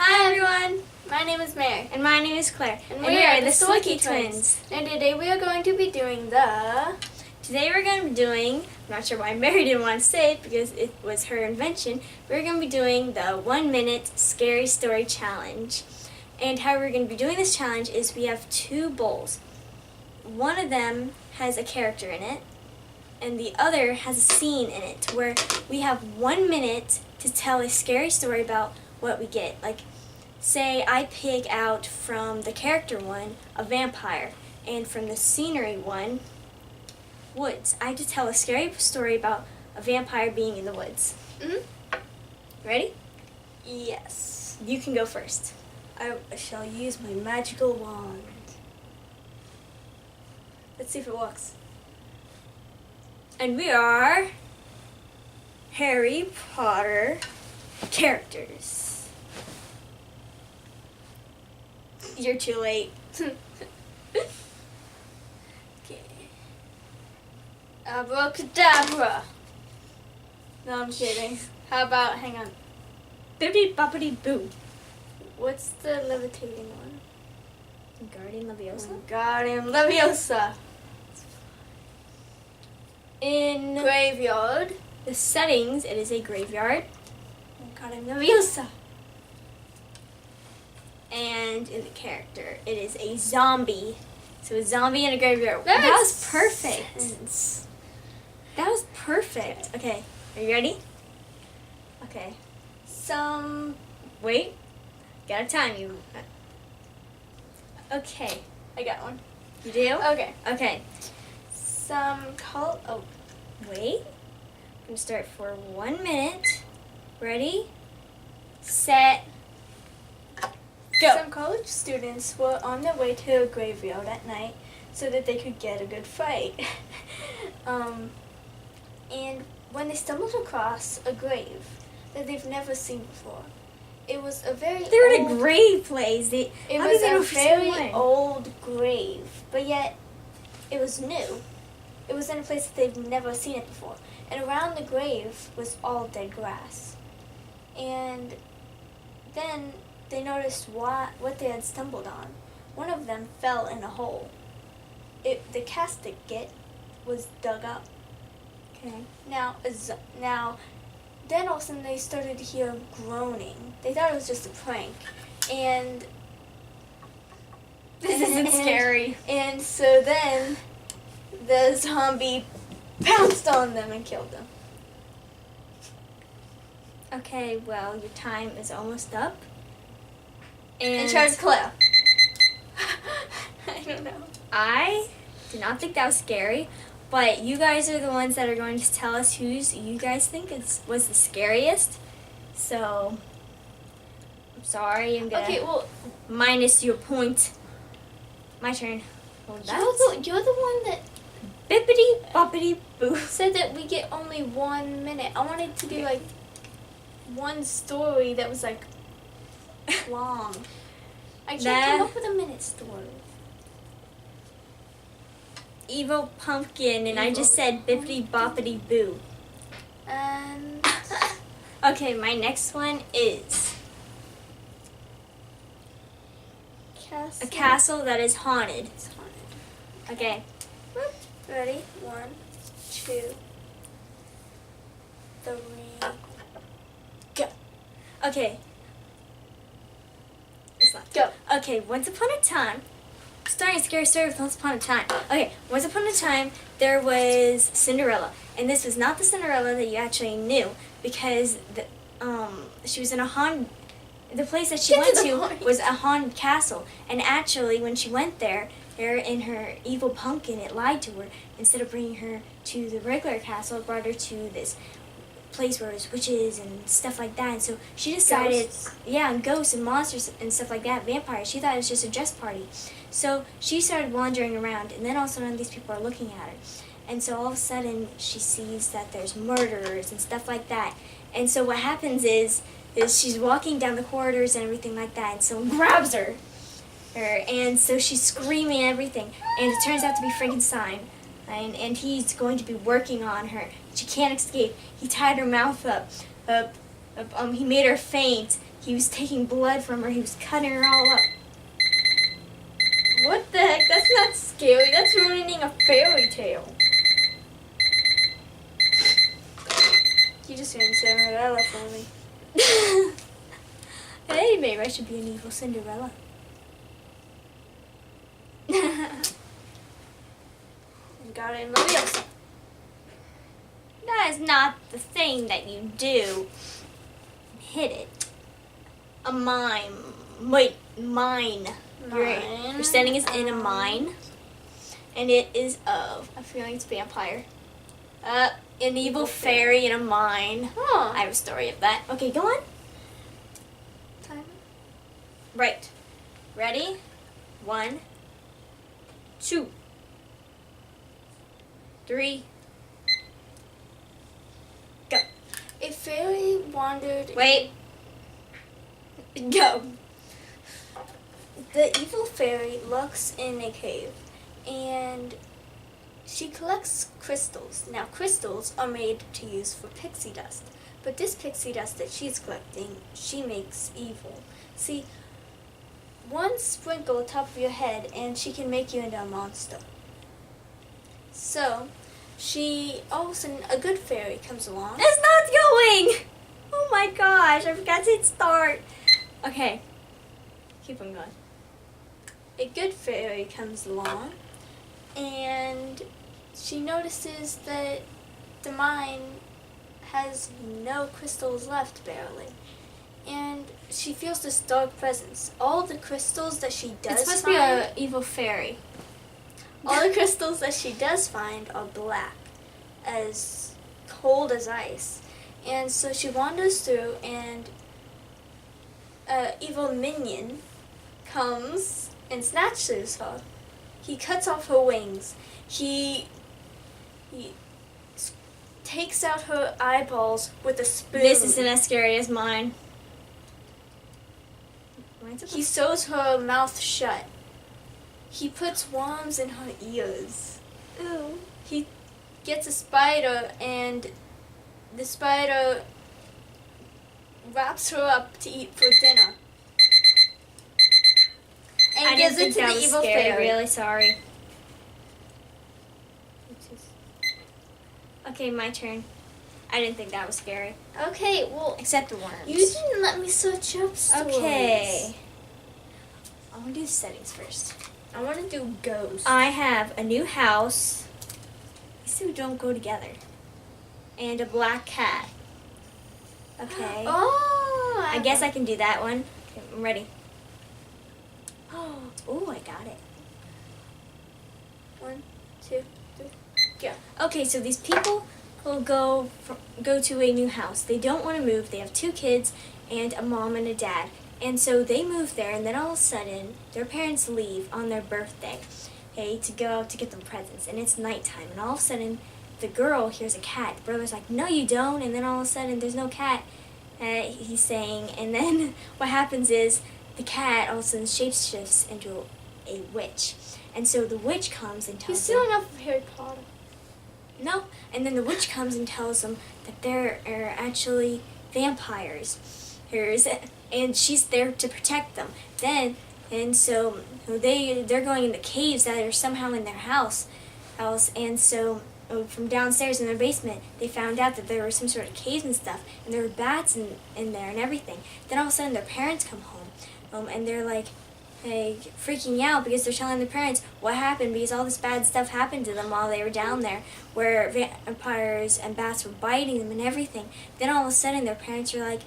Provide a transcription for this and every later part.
Hi everyone, my name is Mary. And my name is Claire. And we are the Swicky Twins. And today we are going to be doing Today we're going to be doing, I'm not sure why Mary didn't want to say it because it was her invention, we're going to be doing the 1 minute scary story challenge. And how we're going to be doing this challenge is we have two bowls. One of them has a character in it, and the other has a scene in it where we have 1 minute to tell a scary story about what we get. Like, say I pick out from the character one a vampire, and from the scenery one, woods. I have to tell a scary story about a vampire being in the woods. Ready? Yes. You can go first. I shall use my magical wand. Let's see if it works. And we are Harry Potter characters. You're too late. Okay. Abracadabra. No, I'm kidding. How about, hang on. Bippity boppity boo. What's the levitating one? Guardian Leviosa? Guardian Leviosa. In Graveyard. the settings, it is a graveyard. Guardian Leviosa. And in the character, it is a zombie. So a zombie in a graveyard. That That makes was perfect. sense. That was perfect. Okay, are you ready? Okay. Wait. Gotta time you. Okay. I got one. You do? Okay. Okay. Oh, Wait. I'm gonna start for 1 minute. Ready? Set. Go. Some college students were on their way to a graveyard at night so that they could get a good fight. And when they stumbled across a grave that they've never seen before, it was a very They're in old, a grave place. It How was do they know a for very someone? old grave, but yet it was new. It was in a place that they've never seen it before. And around the grave was all dead grass. And then they noticed what they had stumbled on. One of them fell in a hole. The casket was dug up. Okay. Now, then all of a sudden they started to hear groaning. They thought it was just a prank. And This isn't scary. And so then the zombie pounced on them and killed them. Okay, well, your time is almost up. And charge Clare. I don't know. I did not think that was scary, but you guys are the ones that are going to tell us whose you guys think was the scariest. So, I'm sorry, I'm gonna Okay, well, minus your point. My turn. Well, you're the one that bippity boppity boo. said that we get only 1 minute. I wanted to do like one story that was like long. I can't come up with a minute story. Evil pumpkin, and I just said bippity boppity boo. And Okay, my next one is a castle that is haunted. It's haunted. Okay. Ready? 1, 2, 3, go. Okay. It's left. Go. Okay, once upon a time, starting a scary story with once upon a time. Okay, once upon a time, there was Cinderella. And this was not the Cinderella that you actually knew, because she was in a haunted, the place that she went to was a haunted castle. And actually, when she went there, in her evil pumpkin, it lied to her. Instead of bringing her to the regular castle, it brought her to this place where there's witches and stuff like that. And so she decided, and ghosts and monsters and stuff like that, vampires. She thought it was just a dress party. So she started wandering around, and then all of a sudden these people are looking at her. And so all of a sudden she sees that there's murderers and stuff like that. And so what happens is she's walking down the corridors and everything like that, and someone grabs her. And so she's screaming and everything. And it turns out to be Frankenstein. And he's going to be working on her. She can't escape. He tied her mouth up. He made her faint. he was taking blood from her. He was cutting her all up. What the heck? That's not scary. That's ruining a fairy tale. You just ruined Cinderella for me. Hey, maybe I should be an evil Cinderella. Got it in the wheels. That is not the thing that you do. Hit it. A mine. Wait, mine. Your standing is in a mine. And it is of, I'm feeling it's vampire. An evil fairy in a mine. Huh. I have a story of that. Okay, go on. Time. Right. Ready? 1, 2, 3. Go. A fairy wandered. Wait. Go. The evil fairy looks in a cave, and she collects crystals. Now, crystals are made to use for pixie dust, but this pixie dust that she's collecting, she makes evil. See, one sprinkle on top of your head, and she can make you into a monster. So, all of a sudden, a good fairy comes along. It's not going! Oh my gosh, I forgot to hit start. Okay. Keep on going. A good fairy comes along, and she notices that the mine has no crystals left, barely. And she feels this dark presence. All the crystals that she does It's supposed find, to be an evil fairy. all the crystals that she does find are black, as cold as ice. And so she wanders through, and an evil minion comes and snatches her. He cuts off her wings. He takes out her eyeballs with a spoon. This isn't as scary as mine. He sews her mouth shut. He puts worms in her ears. Ooh. He gets a spider, and the spider wraps her up to eat for dinner. And I gives didn't it think to that the was evil scary. fairy. Really sorry. Okay, my turn. I didn't think that was scary. Okay, well, Except the worms. you didn't let me search up stories. Okay. I want to do the settings first. I want to do ghosts. I have a new house. These two don't go together. And a black cat. Okay. Oh, I guess I can do that one. Okay, I'm ready. Oh, I got it. 1, 2, 3, go. Okay, so these people will go to a new house. They don't want to move. They have 2 kids and a mom and a dad. And so they move there, and then all of a sudden, their parents leave on their birthday, okay, to go out to get them presents. And it's nighttime, and all of a sudden, the girl hears a cat. The brother's like, no, you don't. And then all of a sudden, there's no cat, he's saying. And then what happens is the cat all of a sudden shapeshifts into a witch. And so the witch comes and He's tells still them, enough of Harry Potter. no. And then the witch comes and tells them that there are actually vampires. And she's there to protect them. And so they're going in the caves that are somehow in their house. And so from downstairs in their basement, they found out that there were some sort of caves and stuff, and there were bats in there and everything. Then all of a sudden their parents come home, and they're like freaking out because they're telling their parents what happened, because all this bad stuff happened to them while they were down there, where vampires and bats were biting them and everything. Then all of a sudden their parents are like,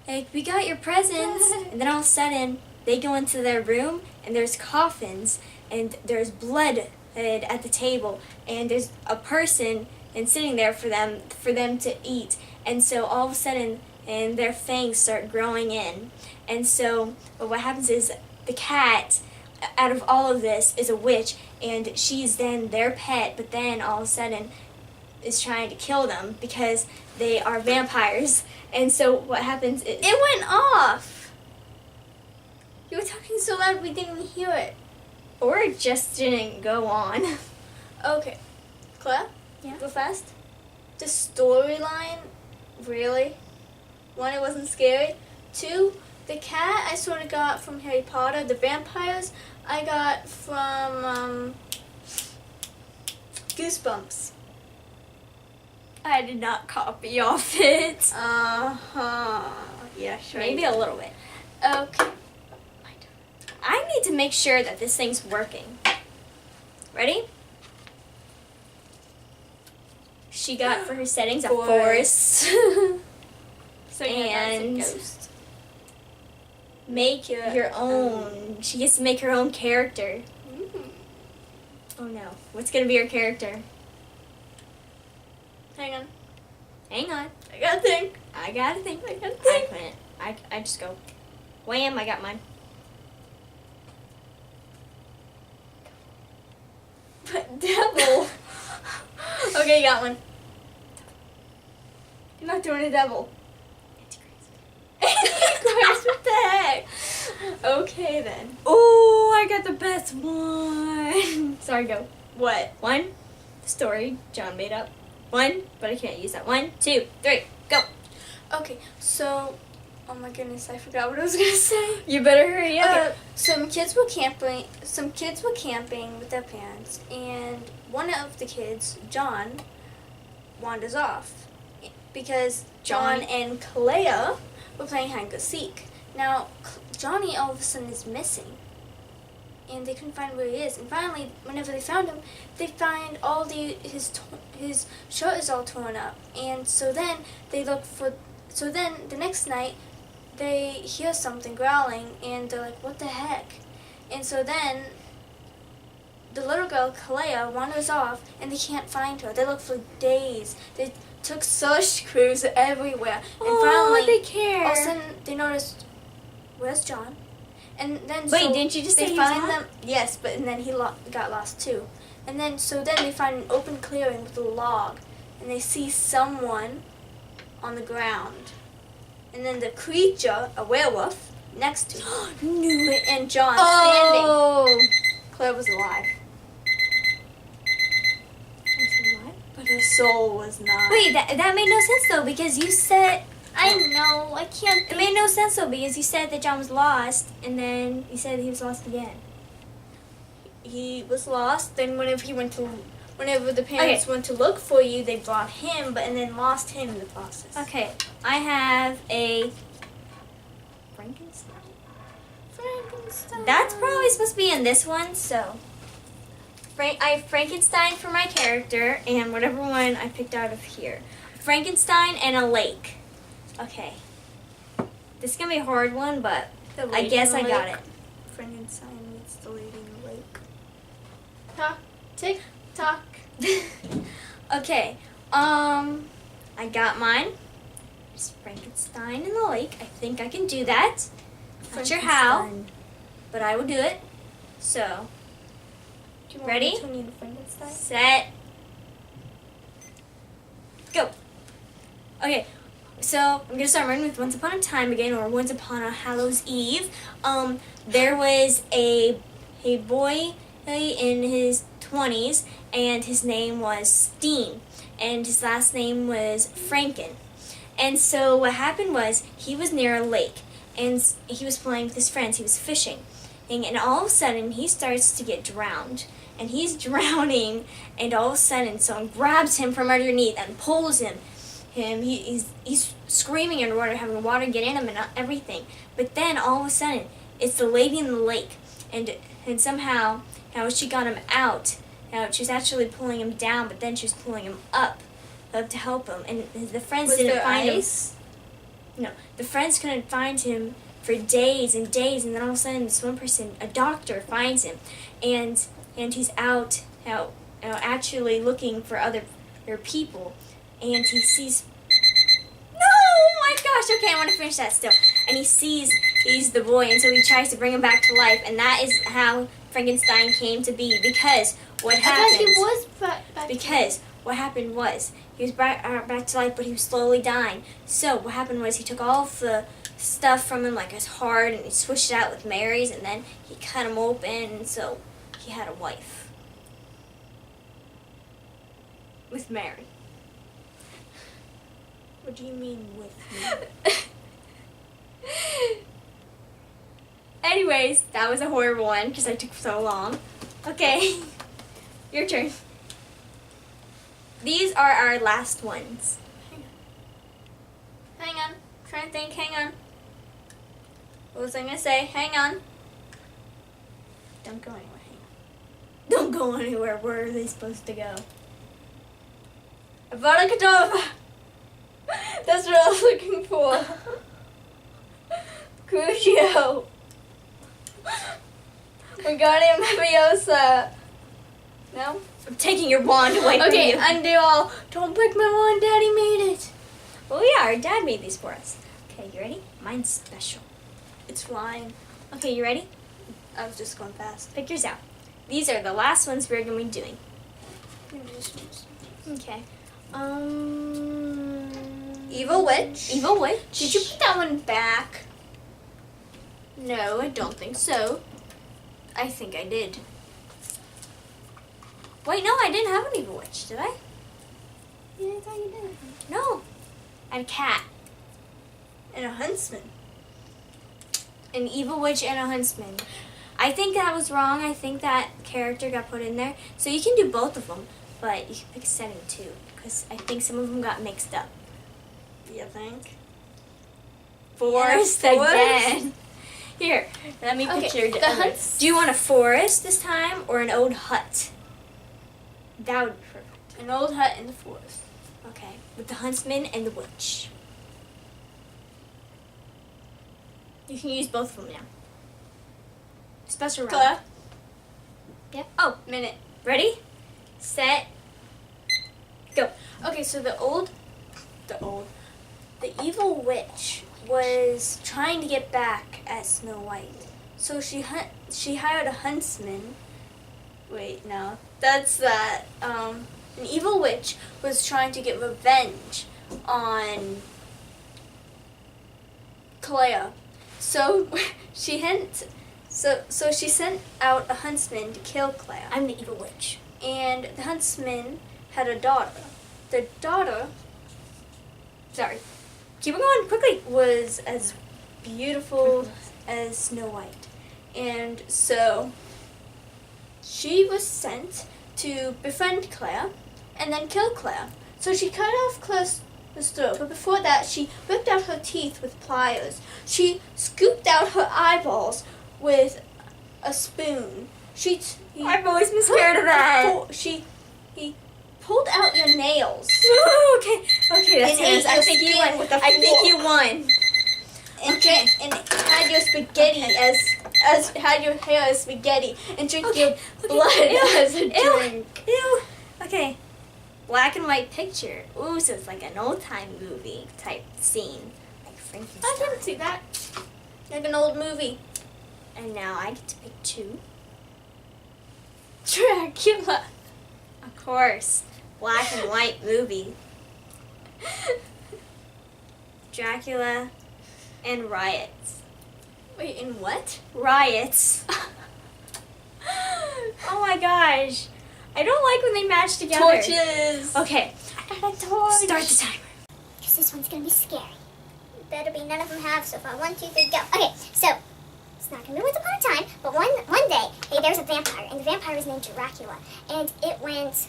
hey, we got your presents. And then all of a sudden they go into their room, and there's coffins, and there's blood at the table, and there's a person and sitting there for them to eat. And so all of a sudden, and their fangs start growing in. And so what happens is the cat, out of all of this, is a witch, and she's then their pet, but then all of a sudden is trying to kill them because they are vampires. And so what happens is... It went off! You were talking so loud we didn't hear it. Or it just didn't go on. Okay. Claire? Yeah? Go fast. The storyline, really? One, it wasn't scary. 2. The cat I sort of got from Harry Potter. The vampires I got from Goosebumps. I did not copy off it. Yeah, sure. Maybe a little bit. Okay. I need to make sure that this thing's working. Ready? She got for her settings a force. So and that's a ghost. make your own. She gets to make her own character. Oh no. What's gonna be her character? Hang on. Hang on. I gotta think. I gotta think. I gotta I think. couldn't. I just go. Wham! I got mine. But devil. Okay, you got one. You're not doing a devil. Christ, what the heck? Okay then. Oh, I got the best one. Sorry, go. What? 1, story John made up. 1, but I can't use that. 1, 2, 3, go. Okay, so, oh my goodness, I forgot what I was gonna say. You better hurry up. Okay, some kids were camping with their parents, and one of the kids, John, wanders off because John and Clare were playing hide and go seek. Now, Johnny all of a sudden is missing, and they couldn't find where he is. And finally, whenever they found him, they find all his shirt is all torn up. And so then they look for. So then the next night, they hear something growling, and they're like, "What the heck?" And so then the little girl Clare wanders off, and they can't find her. They look for days. They took search crews everywhere, and finally, they care. all of a sudden, they noticed, "Where's John?" And then Wait, didn't you just say they he was find gone? them? Yes, but and then he got lost too. And then they find an open clearing with a log, and they see someone on the ground. And then the creature, a werewolf, next to him, No. and John standing. Oh. Claire was alive, What? but her soul was not. Wait, that made no sense though because you said I know. I can't it think. made no sense though because you said that John was lost and then you said he was lost again. He was lost. Then whenever the parents went to look for you, they brought him, and then lost him in the process. Okay, I have a Frankenstein. Frankenstein. That's probably supposed to be in this one, so I have Frankenstein for my character and whatever one I picked out of here. Frankenstein and a lake. Okay. This is going to be a hard one, but The I lady guess in the I got lake. it. Frankenstein meets the lady in the lake. Tock, tick, tock. Okay. I got mine. It's Frankenstein in the lake. I think I can do that. Not sure how, but I will do it. So, Do you want ready? me to need a Frankenstein? set, go. Okay, so I'm going to start running with Once Upon a Time again, or Once Upon a Hallows Eve. There was a boy in his 20s, and his name was Steen, and his last name was Franken. And so what happened was he was near a lake, and he was playing with his friends. He was fishing, and all of a sudden he starts to get drowned, and he's drowning, and all of a sudden someone grabs him from underneath and pulls him. He's screaming underwater, having the water get in him and everything. But then all of a sudden it's the lady in the lake, and somehow she got him out. She was actually pulling him down, but then she was pulling him up to help him. And the friends didn't find him. No, the friends couldn't find him for days and days, and then all of a sudden this one person, a doctor, finds him, and he's out actually looking for other people, and he sees. No, oh my gosh! Okay, I want to finish that still. And he sees he's the boy, and so he tries to bring him back to life, and that is how Frankenstein came to be. Because what happened? I thought he was back. Because what happened was he was back to life, but he was slowly dying. So what happened was he took all of the stuff from him, like his heart, and he switched it out with Mary's, and then he cut him open, and so he had a wife with Mary. What do you mean with me? Anyways, that was a horrible one because I took so long. Okay, your turn. These are our last ones. Hang on. Trying to think. Hang on. What was I gonna say? Hang on. Don't go anywhere. Hang on. Don't go anywhere. Where are they supposed to go? Avada Kedavra. That's what I was looking for. Crucio. Wingardium Leviosa. No? I'm taking your wand away from you. Okay, undo all. Don't break my wand. Daddy made it. Well, yeah, our dad made these for us. Okay, you ready? Mine's special. It's flying. Okay, you ready? I was just going fast. Pick yours out. These are the last ones we're going to be doing. Okay. Evil Witch. Evil Witch. Did you put that one back? No, I don't think so. I think I did. Wait, no, I didn't have an Evil Witch, did I? Yeah, I thought you did. No. I had a cat. And a huntsman. An Evil Witch and a huntsman. I think that was wrong. I think that character got put in there. So you can do both of them, but you can pick a setting too, because I think some of them got mixed up. Do you think? Forest again. Here, let me picture the huts. Do you want a forest this time or an old hut? That would be perfect. An old hut in the forest. Okay, with the huntsman and the witch. You can use both of them now. Special round. Claire? Yeah. Oh, minute. Ready? Set. Go. Okay, so the evil witch was trying to get back at Snow White. So she hired a huntsman. Wait, no. That's that. An evil witch was trying to get revenge on Clare. So she sent out a huntsman to kill Clare. I'm the evil witch. And the huntsman had a daughter. The daughter, keep it going quickly, was as beautiful as Snow White. And so she was sent to befriend Clare and then kill Clare. So she cut off Clare's throat, but before that she ripped out her teeth with pliers. She scooped out her eyeballs with a spoon. I've always been scared of that. He pulled out your nails. Okay, that's it. I think you won. I think you won. And had your spaghetti had your hair as spaghetti and drink your blood as a drink. Ew. Okay. Black and white picture. Ooh, so it's like an old time movie type scene. Like Frankenstein. I didn't see that. Like an old movie. And now I get to pick two. Dracula. Of course. Black and white movie. Dracula and riots. Wait, in what? Riots. Oh my gosh. I don't like when they match together. Torches. Okay. I got a torch. Start the timer. Because this one's going to be scary. Better be none of them have, so far 1, 2, 3, go. Okay, so it's not going to be Once Upon a Time, but one day, hey, there was a vampire, and the vampire was named Dracula, and it was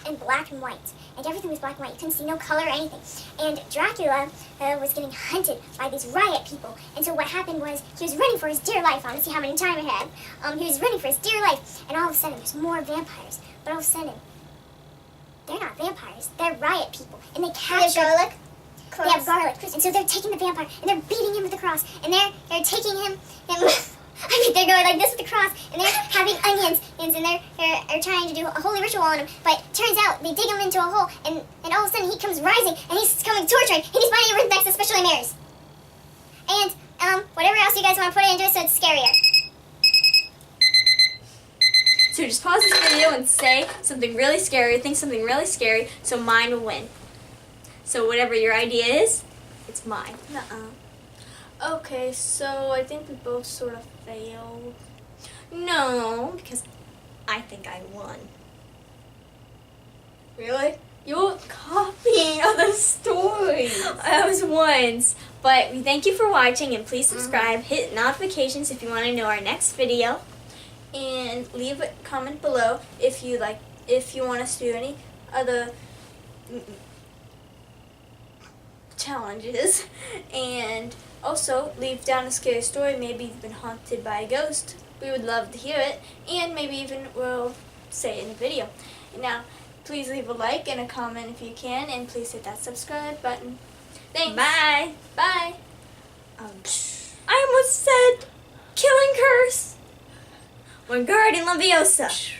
in black and white, and everything was black and white. You couldn't see no color or anything. And Dracula was getting hunted by these riot people, and so what happened was he was running for his dear life. I want to see how many time it had. He was running for his dear life, and all of a sudden there's more vampires, but all of a sudden they're not vampires, they're riot people, and they capture garlic. They have garlic, and so they're taking the vampire, and they're beating him with the cross, and they're taking him they're going like this with the cross, and they're having onions, and they're trying to do a holy ritual on him, but turns out they dig him into a hole, and all of a sudden he comes rising, and he's coming towards her, and he's finding arithmetics, especially mirrors. And, whatever else you guys want to put into it so it's scarier. So just pause this video and say something really scary, think something really scary, so mine will win. So whatever your idea is, it's mine. Okay, so I think we both sort of failed. No, because I think I won. Really? You're copying other stories. I was once. But we thank you for watching, and please subscribe. Hit notifications if you want to know our next video. And leave a comment below if you want us to do any other challenges. And also leave down a scary story. Maybe you've been haunted by a ghost. We would love to hear it. And maybe even we'll say it in the video. And now, please leave a like and a comment if you can. And please hit that subscribe button. Thanks. Bye. Bye. I almost said killing curse. Wingardium Leviosa.